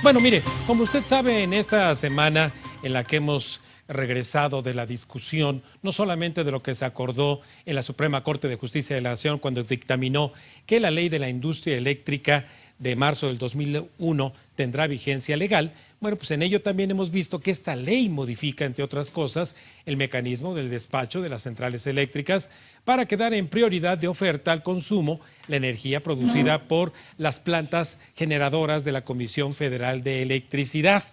Bueno, mire, como usted sabe, en esta semana en la que hemos regresado de la discusión, no solamente de lo que se acordó en la Suprema Corte de Justicia de la Nación cuando dictaminó que la ley de la industria eléctrica de marzo del 2001 tendrá vigencia legal, bueno, pues en ello también hemos visto que esta ley modifica, entre otras cosas, el mecanismo del despacho de las centrales eléctricas para que dar en prioridad de oferta al consumo la energía producida por las plantas generadoras de la Comisión Federal de Electricidad,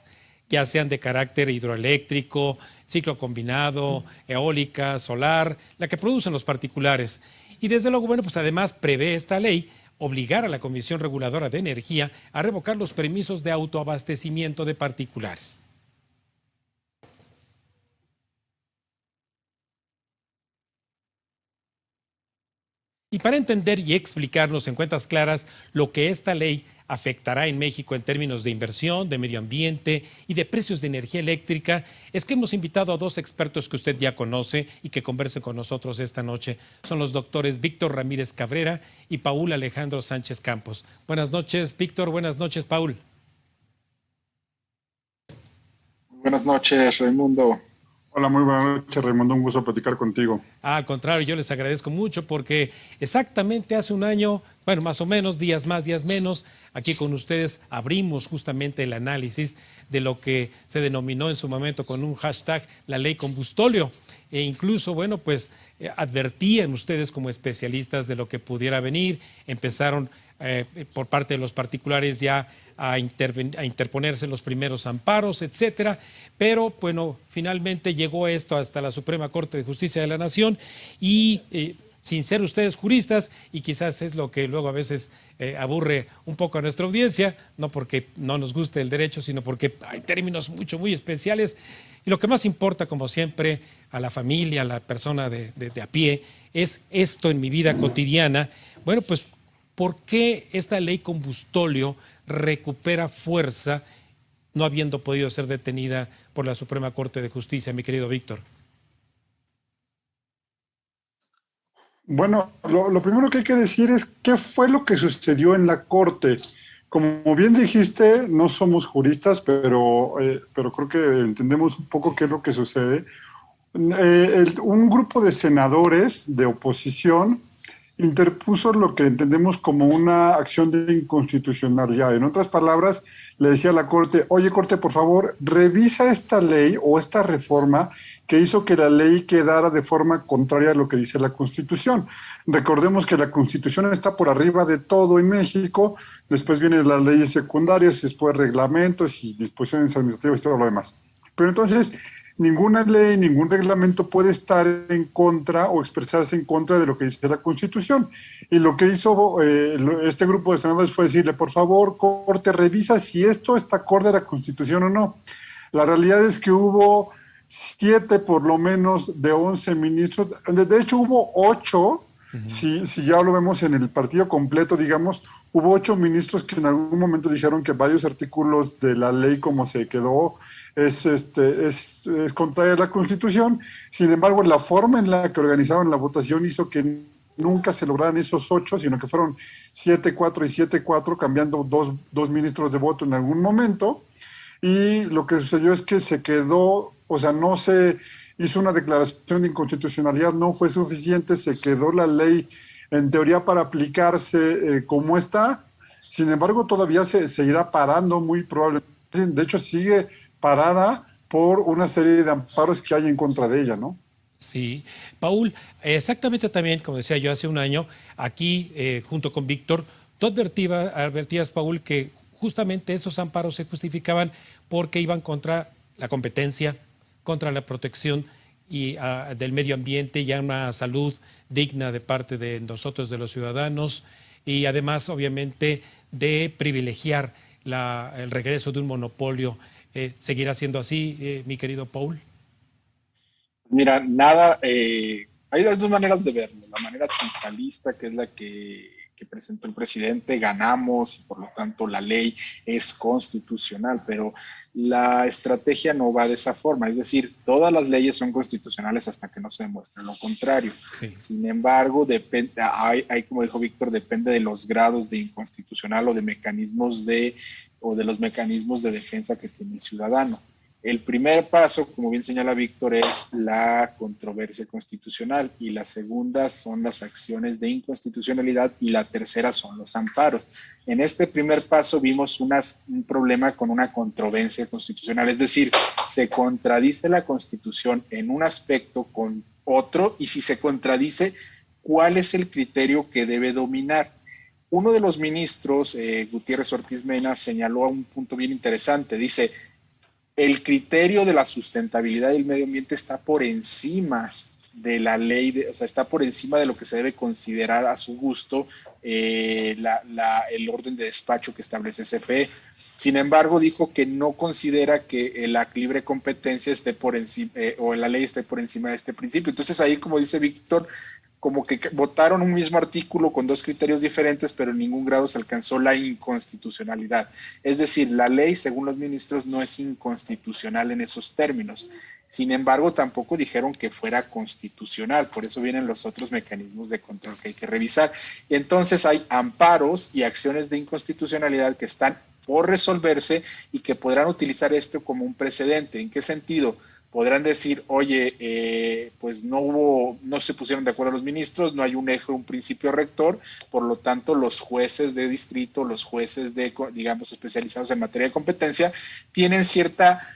ya sean de carácter hidroeléctrico, ciclo combinado, eólica, solar, la que producen los particulares. Y desde luego, bueno, pues además prevé esta ley obligar a la Comisión Reguladora de Energía a revocar los permisos de autoabastecimiento de particulares. Y para entender y explicarnos en cuentas claras lo que esta ley afectará en México en términos de inversión, de medio ambiente y de precios de energía eléctrica, es que hemos invitado a dos expertos que usted ya conoce y que conversen con nosotros esta noche. Son los doctores Víctor Ramírez Cabrera y Paul Alejandro Sánchez Campos. Buenas noches, Víctor. Buenas noches, Paul. Buenas noches, Raimundo. Hola, muy buenas noches, Raimundo. Un gusto platicar contigo. Al contrario, yo les agradezco mucho porque exactamente hace un año, bueno, más o menos, días más, días menos, aquí con ustedes abrimos justamente el análisis de lo que se denominó en su momento con un hashtag la ley combustóleo. E incluso, bueno, pues advertían ustedes como especialistas de lo que pudiera venir, empezaron por parte de los particulares ya a interponerse los primeros amparos, etcétera, pero bueno, finalmente llegó esto hasta la Suprema Corte de Justicia de la Nación y sin ser ustedes juristas, y quizás es lo que luego a veces aburre un poco a nuestra audiencia, no porque no nos guste el derecho, sino porque hay términos muy especiales, y lo que más importa, como siempre, a la familia, a la persona de a pie, es esto en mi vida cotidiana. Bueno, pues, ¿por qué esta ley combustóleo recupera fuerza no habiendo podido ser detenida por la Suprema Corte de Justicia, mi querido Víctor? Bueno, lo primero que hay que decir es qué fue lo que sucedió en la Corte. Como bien dijiste, no somos juristas, pero creo que entendemos un poco qué es lo que sucede. Un grupo de senadores de oposición interpuso lo que entendemos como una acción de inconstitucionalidad. En otras palabras, le decía a la Corte, oye Corte, por favor, revisa esta ley o esta reforma que hizo que la ley quedara de forma contraria a lo que dice la Constitución. Recordemos que la Constitución está por arriba de todo en México, después vienen las leyes secundarias, después reglamentos y disposiciones administrativas y todo lo demás. Pero entonces, ninguna ley, ningún reglamento puede estar en contra o expresarse en contra de lo que dice la Constitución. Y lo que hizo este grupo de senadores fue decirle, por favor, Corte, revisa si esto está acorde a la Constitución o no. La realidad es que hubo 7 por lo menos de 11 ministros, de hecho hubo 8, si ya lo vemos en el partido completo, digamos, hubo 8 ministros que en algún momento dijeron que varios artículos de la ley como se quedó es contraria a la Constitución. Sin embargo, la forma en la que organizaron la votación hizo que nunca se lograran esos 8, sino que fueron 7-4 y 7-4, cambiando dos ministros de voto en algún momento. Y lo que sucedió es que se quedó, o sea, no se hizo una declaración de inconstitucionalidad, no fue suficiente, se quedó la ley en teoría para aplicarse como está. Sin embargo, todavía se irá parando muy probablemente. De hecho, sigue parada por una serie de amparos que hay en contra de ella, ¿no? Sí, Paul, exactamente también, como decía yo hace un año, aquí junto con Víctor, tú advertías, Paul, que justamente esos amparos se justificaban porque iban contra la competencia, contra la protección del medio ambiente y a una salud digna de parte de nosotros, de los ciudadanos, y además, obviamente, de privilegiar el regreso de un monopolio. ¿Seguirá siendo así, mi querido Paul? Mira, hay las dos maneras de verlo. La manera centralista, que es la que presentó el presidente, ganamos y por lo tanto la ley es constitucional, pero la estrategia no va de esa forma. Es decir, todas las leyes son constitucionales hasta que no se demuestre lo contrario. Sí. Sin embargo, hay, como dijo Víctor, depende de los grados de inconstitucional o de mecanismos de o de los mecanismos de defensa que tiene el ciudadano. El primer paso, como bien señala Víctor, es la controversia constitucional, y la segunda son las acciones de inconstitucionalidad, y la tercera son los amparos. En este primer paso vimos un problema con una controversia constitucional, es decir, se contradice la Constitución en un aspecto con otro, y si se contradice, ¿cuál es el criterio que debe dominar? Uno de los ministros, Gutiérrez Ortiz Mena, señaló un punto bien interesante. Dice: el criterio de la sustentabilidad del medio ambiente está por encima de la ley, o sea, está por encima de lo que se debe considerar a su gusto el orden de despacho que establece CFE. Sin embargo, dijo que no considera que la libre competencia esté por encima, o la ley esté por encima de este principio. Entonces ahí, como dice Víctor, como que votaron un mismo artículo con dos criterios diferentes, pero en ningún grado se alcanzó la inconstitucionalidad. Es decir, la ley, según los ministros, no es inconstitucional en esos términos. Sin embargo, tampoco dijeron que fuera constitucional. Por eso vienen los otros mecanismos de control que hay que revisar. Y entonces hay amparos y acciones de inconstitucionalidad que están por resolverse y que podrán utilizar esto como un precedente. ¿En qué sentido? Podrán decir: oye, pues no se pusieron de acuerdo los ministros, no hay un eje, un principio rector, por lo tanto los jueces de distrito, los jueces digamos, especializados en materia de competencia, tienen cierta,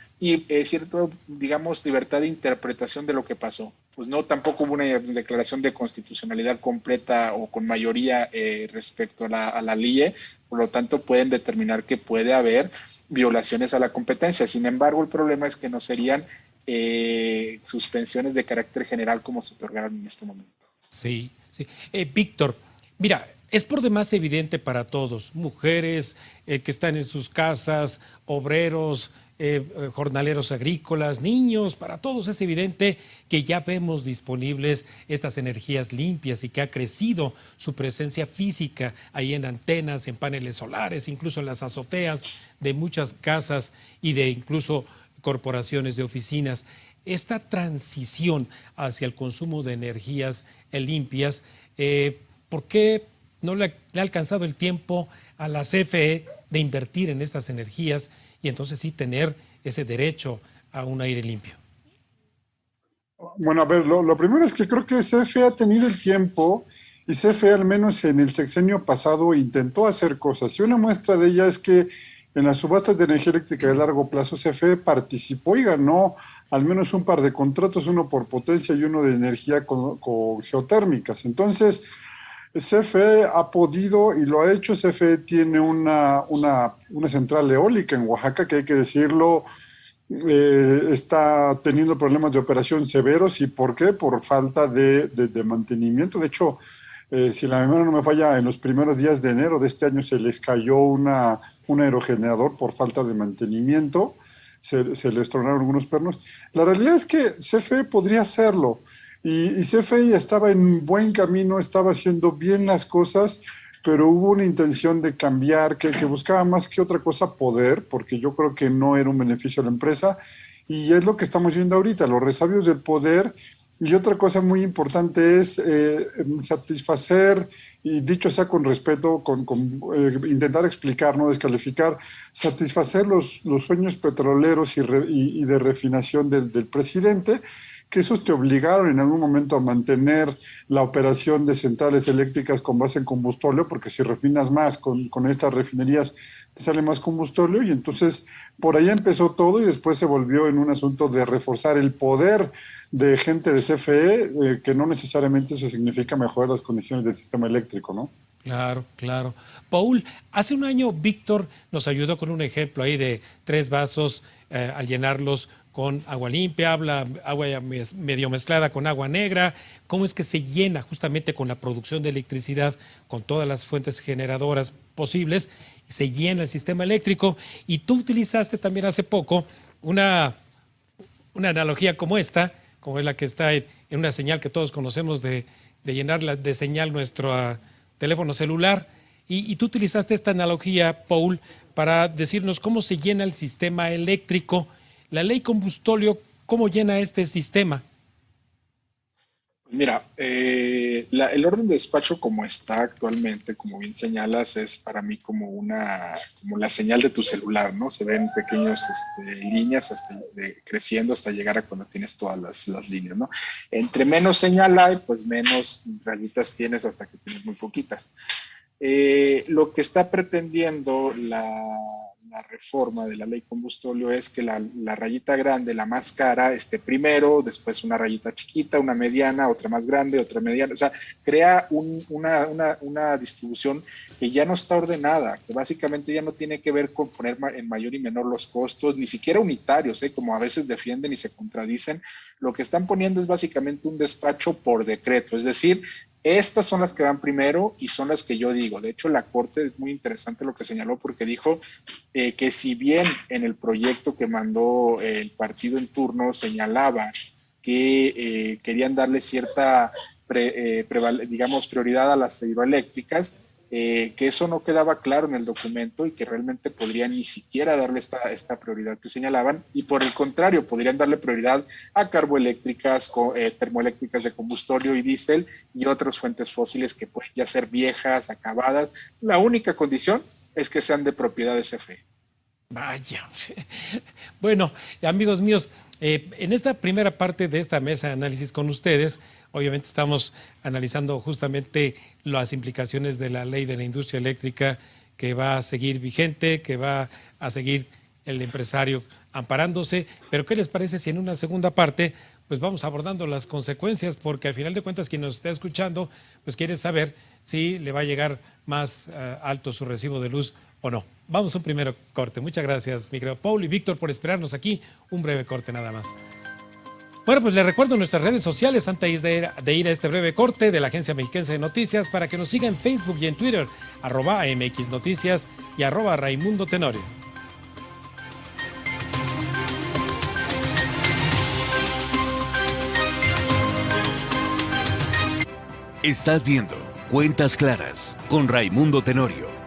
digamos, libertad de interpretación de lo que pasó. Pues no, tampoco hubo una declaración de constitucionalidad completa o con mayoría respecto a la ley, por lo tanto pueden determinar que puede haber violaciones a la competencia. Sin embargo, el problema es que no serían suspensiones de carácter general como se otorgaron en este momento. Sí, sí. Víctor, mira, es por demás evidente para todos, mujeres que están en sus casas, obreros, jornaleros agrícolas, niños, para todos es evidente que ya vemos disponibles estas energías limpias y que ha crecido su presencia física ahí en antenas, en paneles solares, incluso en las azoteas de muchas casas y de incluso corporaciones de oficinas. Esta transición hacia el consumo de energías limpias, ¿por qué no le ha alcanzado el tiempo a la CFE de invertir en estas energías y entonces sí tener ese derecho a un aire limpio? Bueno, a ver, lo primero es que creo que CFE ha tenido el tiempo, y CFE al menos en el sexenio pasado intentó hacer cosas, y una muestra de ella es que en las subastas de energía eléctrica de largo plazo, CFE participó y ganó al menos un par de contratos, uno por potencia y uno de energía con geotérmicas. Entonces, CFE ha podido y lo ha hecho. CFE tiene una central eólica en Oaxaca, que hay que decirlo, está teniendo problemas de operación severos. ¿Y por qué? Por falta de mantenimiento. De hecho, si la memoria no me falla, en los primeros días de enero de este año se les cayó un aerogenerador por falta de mantenimiento, se les tronaron algunos pernos. La realidad es que CFE podría hacerlo, y CFE estaba en buen camino, estaba haciendo bien las cosas, pero hubo una intención de cambiar que buscaba más que otra cosa poder, porque yo creo que no era un beneficio a la empresa, y es lo que estamos viendo ahorita, los resabios del poder. Y otra cosa muy importante es satisfacer, y dicho sea con respeto, intentar explicar, no descalificar, satisfacer los sueños petroleros y de refinación del presidente, que esos te obligaron en algún momento a mantener la operación de centrales eléctricas con base en combustóleo, porque si refinas más con estas refinerías te sale más combustóleo, y entonces por ahí empezó todo, y después se volvió en un asunto de reforzar el poder de gente de CFE, que no necesariamente eso significa mejorar las condiciones del sistema eléctrico, ¿no? Claro, claro. Paul, hace un año Víctor nos ayudó con un ejemplo ahí de 3 vasos al llenarlos con agua limpia, agua medio mezclada con agua negra, cómo es que se llena justamente con la producción de electricidad, con todas las fuentes generadoras posibles, se llena el sistema eléctrico. Y tú utilizaste también hace poco una analogía como esta, como es la que está en una señal que todos conocemos de llenar de señal nuestro teléfono celular. Y tú utilizaste esta analogía, Paul, para decirnos cómo se llena el sistema eléctrico. La ley combustóleo, ¿cómo llena este sistema? Mira, el orden de despacho como está actualmente, como bien señalas, es para mí como la señal de tu celular, ¿no? Se ven pequeños líneas creciendo hasta llegar a cuando tienes todas las líneas, ¿no? Entre menos señal hay, pues menos rayitas tienes hasta que tienes muy poquitas. Lo que está pretendiendo la reforma de la ley combustóleo es que la rayita grande, la más cara, esté primero, después una rayita chiquita, una mediana, otra más grande, otra mediana. O sea, crea una distribución que ya no está ordenada, que básicamente ya no tiene que ver con poner en mayor y menor los costos, ni siquiera unitarios, como a veces defienden y se contradicen. Lo que están poniendo es básicamente un despacho por decreto, es decir, estas son las que van primero y son las que yo digo. De hecho, la Corte es muy interesante lo que señaló porque dijo que si bien en el proyecto que mandó el partido en turno señalaba que querían darle cierta, digamos, prioridad a las hidroeléctricas, que eso no quedaba claro en el documento y que realmente podrían ni siquiera darle esta prioridad que señalaban y por el contrario, podrían darle prioridad a carboeléctricas, termoeléctricas de combustóleo y diésel y otras fuentes fósiles que pueden ya ser viejas, acabadas. La única condición es que sean de propiedad de CFE. Vaya. Bueno, amigos míos, en esta primera parte de esta mesa de análisis con ustedes, obviamente estamos analizando justamente las implicaciones de la ley de la industria eléctrica que va a seguir vigente, que va a seguir el empresario amparándose, pero ¿qué les parece si en una segunda parte pues vamos abordando las consecuencias? Porque al final de cuentas quien nos está escuchando pues quiere saber si le va a llegar más alto su recibo de luz o no. Vamos a un primer corte. Muchas gracias, mi querido Paul y Víctor, por esperarnos aquí. Un breve corte nada más. Bueno, pues les recuerdo nuestras redes sociales antes de ir a este breve corte de la Agencia Mexiquense de Noticias para que nos sigan en Facebook y en Twitter, @AMX Noticias y @Raimundo Tenorio. Estás viendo Cuentas Claras con Raimundo Tenorio.